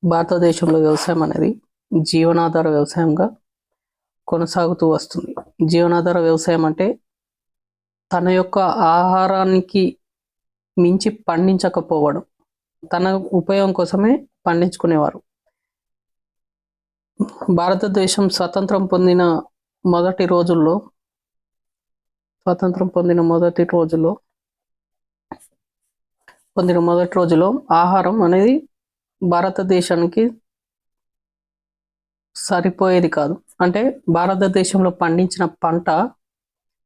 భారతదేశంలో వ్యవసాయం అనేది జీవనాధార వ్యవసాయంగా కొనసాగుతూ వస్తుంది. జీవనాధార వ్యవసాయం అంటే తన యొక్క ఆహారానికి మించి పండించకపోవడం, తన ఉపయోగం కోసమే పండించుకునేవారు. భారతదేశం స్వతంత్రం పొందిన మొదటి రోజుల్లో ఆహారం అనేది భారతదేశానికి సరిపోయేది కాదు. అంటే భారతదేశంలో పండించిన పంట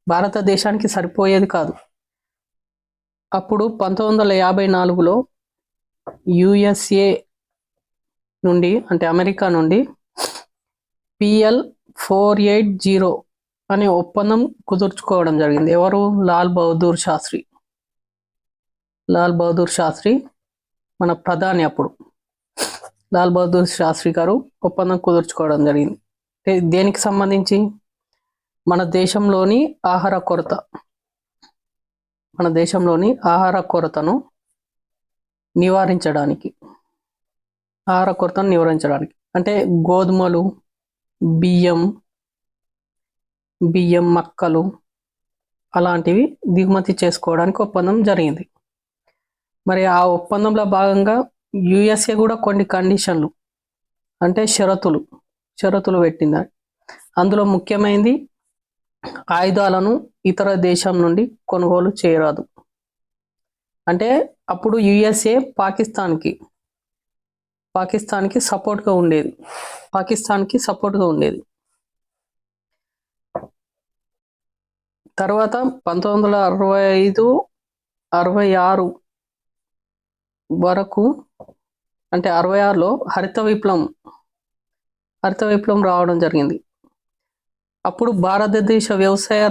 భారతదేశానికి సరిపోయేది కాదు. అప్పుడు 1954లో యుఎస్ఏ నుండి, అంటే అమెరికా నుండి PL 480 అనే ఒప్పందం కుదుర్చుకోవడం జరిగింది. ఎవరు? లాల్ బహదూర్ శాస్త్రి మన ప్రధాని. అప్పుడు లాల్ బహదూర్ శాస్త్రి గారు ఒప్పందం కుదుర్చుకోవడం జరిగింది. దేనికి సంబంధించి? మన దేశంలోని ఆహార కొరతను నివారించడానికి, అంటే గోధుమలు, బియ్యం, మక్కలు అలాంటివి దిగుమతి చేసుకోవడానికి ఒప్పందం జరిగింది. మరి ఆ ఒప్పందంలో భాగంగా యుఎస్ఏ కూడా కొన్ని కండిషన్లు, అంటే షరతులు పెట్టింది. అందులో ముఖ్యమైనది ఆయుధాలను ఇతర దేశం నుండి కొనుగోలు చేయరాదు. అంటే అప్పుడు యుఎస్ఏ పాకిస్తాన్కి సపోర్ట్గా ఉండేది. తర్వాత 1965-66 వరకు, అంటే 66లో హరిత విప్లవం రావడం జరిగింది. అప్పుడు భారతదేశ వ్యవసాయ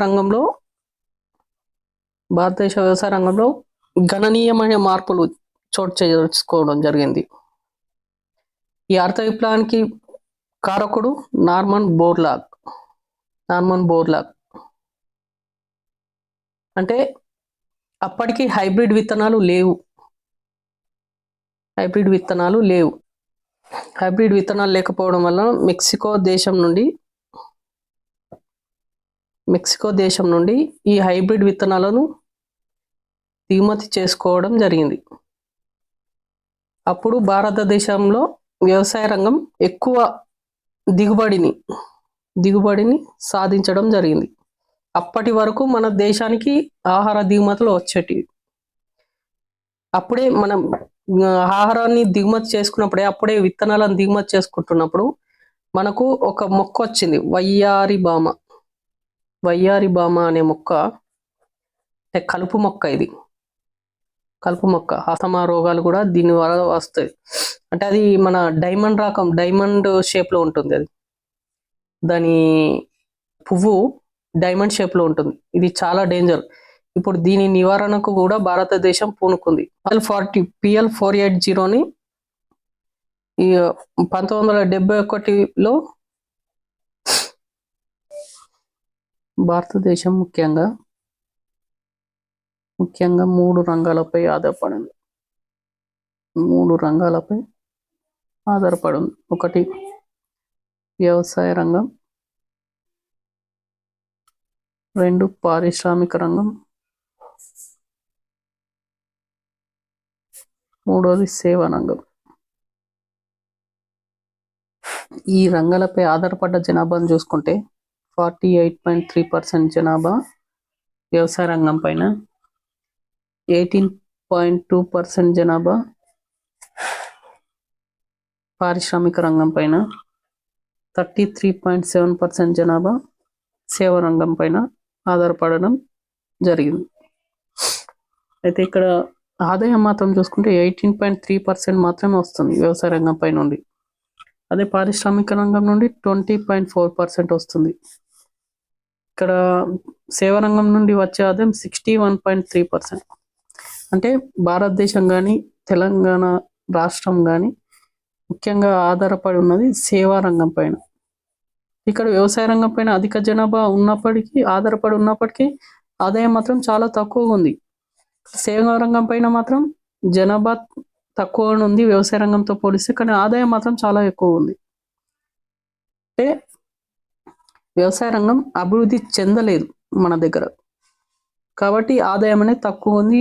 రంగంలో గణనీయమైన మార్పులు చోటు చేసుకోవడం జరిగింది. ఈ హరిత విప్లవానికి కారకుడు నార్మన్ బోర్లాగ్. అంటే అప్పటికి హైబ్రిడ్ విత్తనాలు లేవు. హైబ్రిడ్ విత్తనాలు లేకపోవడం వల్ల మెక్సికో దేశం నుండి ఈ హైబ్రిడ్ విత్తనాలను దిగుమతి చేసుకోవడం జరిగింది. అప్పుడు భారతదేశంలో వ్యవసాయ రంగం ఎక్కువ దిగుబడిని సాధించడం జరిగింది. అప్పటి వరకు మన దేశానికి ఆహార దిగుమతులు వచ్చేటివి. అప్పుడే మనం ఆహారాన్ని దిగుమతి చేసుకున్నప్పుడే, అప్పుడే విత్తనాలను దిగుమతి చేసుకుంటున్నప్పుడు మనకు ఒక మొక్క వచ్చింది, వయ్యారి బామ అనే మొక్క. అంటే కలుపు మొక్క. ఇది కలుపు మొక్క. అస్తమా రోగాలు కూడా దీని వల్ల వస్తాయి. అంటే అది మన డైమండ్ షేప్లో ఉంటుంది. అది దాని పువ్వు డైమండ్ షేప్లో ఉంటుంది. ఇది చాలా డేంజర్. ఇప్పుడు దీని నివారణకు కూడా భారతదేశం పూనుకుంది. PL 480ని 1971లో భారతదేశం ముఖ్యంగా 3 రంగాలపై ఆధారపడింది. ఒకటి వ్యవసాయ రంగం, 2 పారిశ్రామిక రంగం, 3వది సేవా రంగం. ఈ రంగాలపై ఆధారపడ్డ జనాభాను చూసుకుంటే 48.3% జనాభా వ్యవసాయ రంగం పైన, 18.2% జనాభా పారిశ్రామిక రంగం పైన, 33.7% జనాభా సేవా రంగం పైన ఆధారపడడం జరిగింది. అయితే ఇక్కడ ఆదాయం మాత్రం చూసుకుంటే 18.3% మాత్రమే వస్తుంది వ్యవసాయ రంగం పై నుండి. అదే పారిశ్రామిక రంగం నుండి 20.4% వస్తుంది. ఇక్కడ సేవా రంగం నుండి వచ్చే ఆదాయం 61.3%. అంటే భారతదేశం కానీ తెలంగాణ రాష్ట్రం కానీ ముఖ్యంగా ఆధారపడి ఉన్నది సేవా రంగం పైన. ఇక్కడ వ్యవసాయ రంగం పైన అధిక జనాభా ఆధారపడి ఉన్నప్పటికీ ఆదాయం మాత్రం చాలా తక్కువగా ఉంది. సేవా రంగం పైన మాత్రం జనాభా తక్కువ ఉంది వ్యవసాయ రంగంతో పోలిస్తే, కానీ ఆదాయం మాత్రం చాలా ఎక్కువ ఉంది. అంటే వ్యవసాయ రంగం అభివృద్ధి చెందలేదు మన దగ్గర, కాబట్టి ఆదాయం అనేది తక్కువ ఉంది,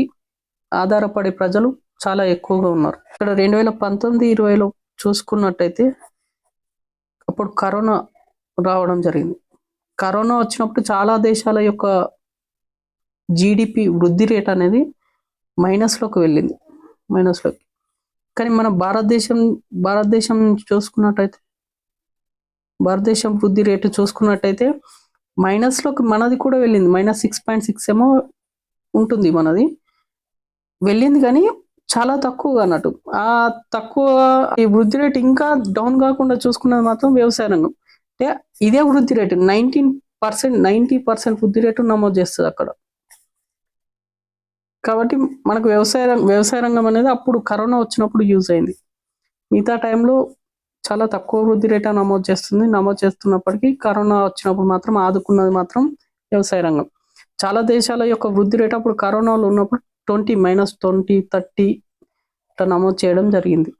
ఆధారపడే ప్రజలు చాలా ఎక్కువగా ఉన్నారు. ఇక్కడ 2019-20లో చూసుకున్నట్టయితే అప్పుడు కరోనా రావడం జరిగింది. కరోనా వచ్చినప్పుడు చాలా దేశాల యొక్క జీడిపి వృద్ధి రేట్ అనేది మైనస్లోకి వెళ్ళింది, మైనస్లోకి. కానీ మన భారతదేశం చూసుకున్నట్టయితే, భారతదేశం వృద్ధి రేటు చూసుకున్నట్టయితే మైనస్లోకి మనది కూడా వెళ్ళింది. -6.6 ఏమో ఉంటుంది మనది, వెళ్ళింది, కానీ చాలా తక్కువ అన్నట్టు. ఆ తక్కువ ఈ వృద్ధి రేటు ఇంకా డౌన్ కాకుండా చూసుకున్నది మాత్రం వ్యవసాయ రంగం. అంటే ఇదే వృద్ధి రేటు 90% వృద్ధి రేటు నమోదు చేస్తుంది అక్కడ. కాబట్టి మనకు వ్యవసాయ రంగం అనేది అప్పుడు కరోనా వచ్చినప్పుడు యూజ్ అయింది. మిగతా టైంలో చాలా తక్కువ వృద్ధి రేటు నమోదు చేస్తున్నప్పటికీ కరోనా వచ్చినప్పుడు మాత్రం ఆదుకున్నది మాత్రం వ్యవసాయ రంగం. చాలా దేశాల యొక్క వృద్ధి రేటు అప్పుడు కరోనాలో ఉన్నప్పుడు -20, -30 ఇట్లా నమోదు చేయడం జరిగింది.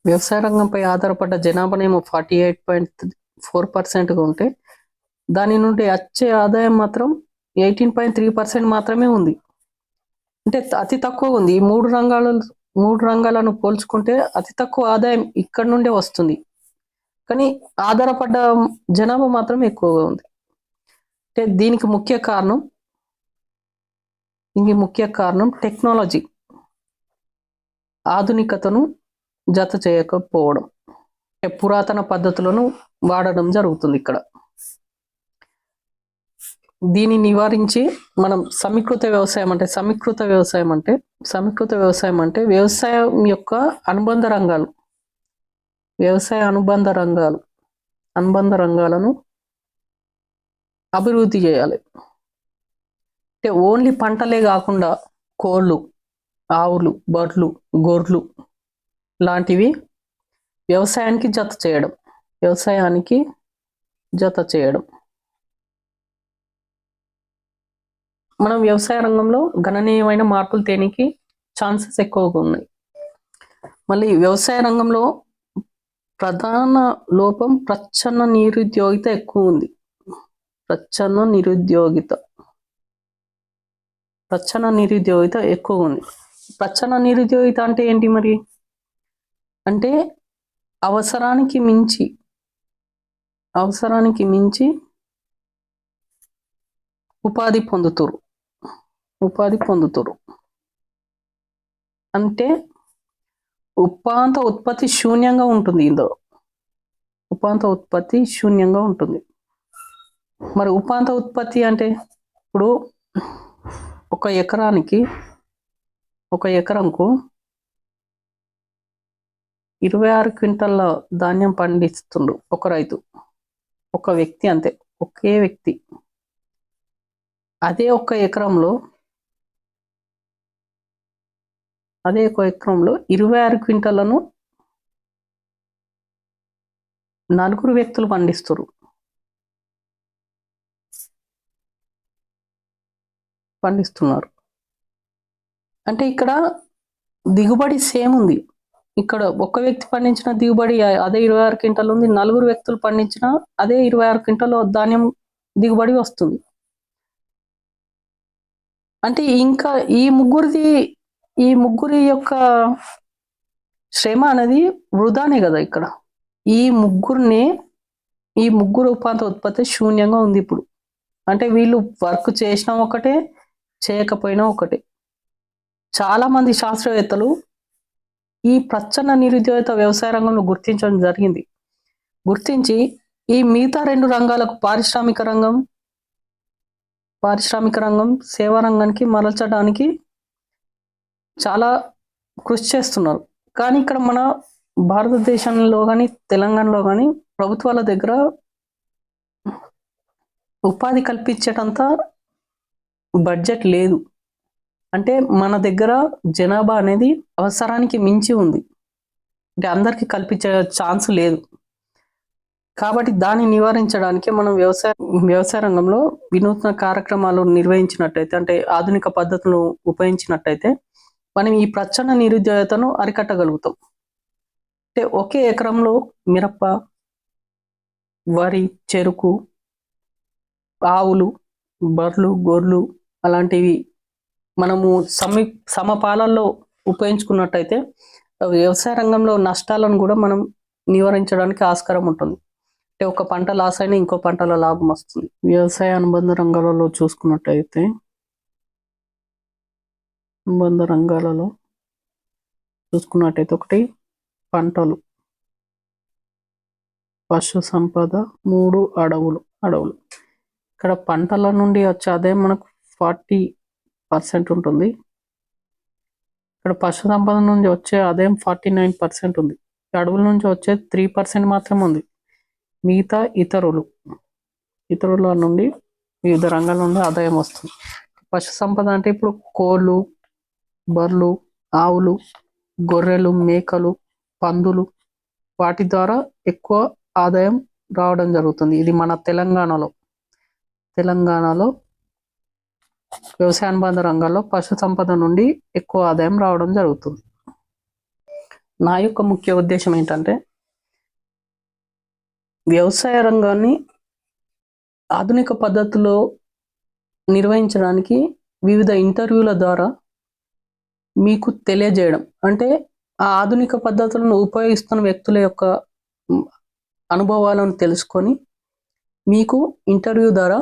వ్యవసాయ రంగంపై ఆధారపడ్డ జనాభానేమో 48.4%గా ఉంటే దాని నుండి వచ్చే ఆదాయం మాత్రం 18.3% మాత్రమే ఉంది. అంటే అతి తక్కువ ఉంది. ఈ మూడు రంగాలను పోల్చుకుంటే అతి తక్కువ ఆదాయం ఇక్కడ నుండే వస్తుంది, కానీ ఆధారపడ్డ జనాభా మాత్రం ఎక్కువగా ఉంది. అంటే దీనికి ముఖ్య కారణం టెక్నాలజీ, ఆధునికతను జత చేయకపోవడం, పురాతన పద్ధతులను వాడడం జరుగుతుంది ఇక్కడ. దీన్ని నివారించి మనం సమీకృత వ్యవసాయం అంటే వ్యవసాయం యొక్క అనుబంధ రంగాలను అభివృద్ధి చేయాలి. అంటే ఓన్లీ పంటలే కాకుండా కోళ్ళు, ఆవులు, బర్డ్లు, గొర్రెలు లాంటివి వ్యవసాయానికి జత చేయడం. మనం వ్యవసాయ రంగంలో గణనీయమైన మార్పులు తేనికి ఛాన్సెస్ ఎక్కువగా ఉన్నాయి. మళ్ళీ వ్యవసాయ రంగంలో ప్రధాన లోపం ప్రచ్ఛన్న నిరుద్యోగిత ఎక్కువ ఉంది. ప్రచ్ఛన్న నిరుద్యోగిత ఎక్కువ ఉంది. ప్రచ్ఛన్న నిరుద్యోగిత అంటే ఏంటి మరి? అంటే అవసరానికి మించి ఉపాధి పొందుతురు. అంటే ఉపాంత ఉత్పత్తి శూన్యంగా ఉంటుంది. ఇందులో ఉపాంత ఉత్పత్తి శూన్యంగా ఉంటుంది. మరి ఉపాంత ఉత్పత్తి అంటే ఇప్పుడు ఒక ఎకరంకు 26 క్వింటాల ధాన్యం పండిస్తుండు ఒక రైతు, ఒక వ్యక్తి, అంతే, ఒకే వ్యక్తి. అదే ఒక ఎకరంలో 26 క్వింటాలను 4 వ్యక్తులు పండిస్తున్నారు. అంటే ఇక్కడ దిగుబడి సేమ్ ఉంది. ఇక్కడ ఒక వ్యక్తి పండించిన దిగుబడి అదే 26 క్వింటాలు ఉంది, 4 వ్యక్తులు పండించిన అదే 26 క్వింటాల ధాన్యం దిగుబడి వస్తుంది. అంటే ఇంకా ఈ ముగ్గురి యొక్క శ్రమ అనేది వృధానే కదా. ఇక్కడ ఈ ముగ్గురు ఉపాంత ఉత్పత్తి శూన్యంగా ఉంది ఇప్పుడు. అంటే వీళ్ళు వర్క్ చేసినా ఒకటే, చేయకపోయినా ఒకటే. చాలా మంది శాస్త్రవేత్తలు ఈ ప్రచ్ఛన్న నిరుద్యోగిత వ్యవసాయ రంగంలో గుర్తించడం జరిగింది. గుర్తించి ఈ మిగతా 2 రంగాలకు పారిశ్రామిక రంగం, సేవా రంగానికి మరల్చడానికి చాలా కృషి చేస్తున్నారు. కానీ ఇక్కడ మన భారతదేశంలో కానీ తెలంగాణలో కానీ ప్రభుత్వాల దగ్గర ఉపాధి కల్పించేటంత బడ్జెట్ లేదు. అంటే మన దగ్గర జనాభా అనేది అవసరానికి మించి ఉంది. అంటే అందరికీ కల్పించే ఛాన్స్ లేదు. కాబట్టి దాన్ని నివారించడానికి మనం వ్యవసాయ రంగంలో వినూత్న కార్యక్రమాలు నిర్వహించినట్టయితే, అంటే ఆధునిక పద్ధతులను ఉపయోగించినట్టయితే మనం ఈ ప్రచ్ఛన్న నిరుద్యోగతను అరికట్టగలుగుతాం. అంటే ఒకే ఎకరంలో మిరప, వరి, చెరుకు, ఆవులు, బర్రెలు, గొర్రెలు అలాంటివి మనము సమపాలల్లో ఉపయోగించుకున్నట్టయితే వ్యవసాయ రంగంలో నష్టాలను కూడా మనం నివారించడానికి ఆస్కారం ఉంటుంది. అంటే ఒక పంట లాస్ అయినా ఇంకో పంటలో లాభం వస్తుంది. వ్యవసాయ అనుబంధ రంగాలలో చూసుకున్నట్టయితే ఒకటి పంటలు, పశు సంపద, 3 అడవులు. ఇక్కడ పంటల నుండి వచ్చే ఆదాయం మనకు 40% ఉంటుంది. ఇక్కడ పశు సంపద నుంచి వచ్చే ఆదాయం 49% ఉంది. అడవుల నుంచి వచ్చే 3% మాత్రమే ఉంది. మిగతా ఇతరుల నుండి వివిధ రంగాల నుండి ఆదాయం వస్తుంది. పశు సంపద అంటే ఇప్పుడు కోళ్ళు, బర్రెలు, ఆవులు, గొర్రెలు, మేకలు, పందులు, వాటి ద్వారా ఎక్కువ ఆదాయం రావడం జరుగుతుంది. ఇది మన తెలంగాణలో వ్యవసాయ అనుబంధ రంగాల్లో పశు సంపద నుండి ఎక్కువ ఆదాయం రావడం జరుగుతుంది. నా యొక్క ముఖ్య ఉద్దేశం ఏంటంటే వ్యవసాయ రంగాన్ని ఆధునిక పద్ధతిలో నిర్వహించడానికి వివిధ ఇంటర్వ్యూల ద్వారా మీకు తెలియజేయడం. అంటే ఆ ఆధునిక పద్ధతులను ఉపయోగిస్తున్న వ్యక్తుల యొక్క అనుభవాలను తెలుసుకొని మీకు ఇంటర్వ్యూ ద్వారా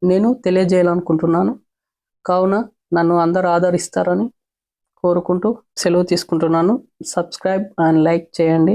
నేను తెలియజేయాలనుకుంటున్నాను. కావున నన్ను అందరూ ఆదరిస్తారని కోరుకుంటూ సెలవు తీసుకుంటున్నాను. సబ్స్క్రైబ్ అండ్ లైక్ చేయండి.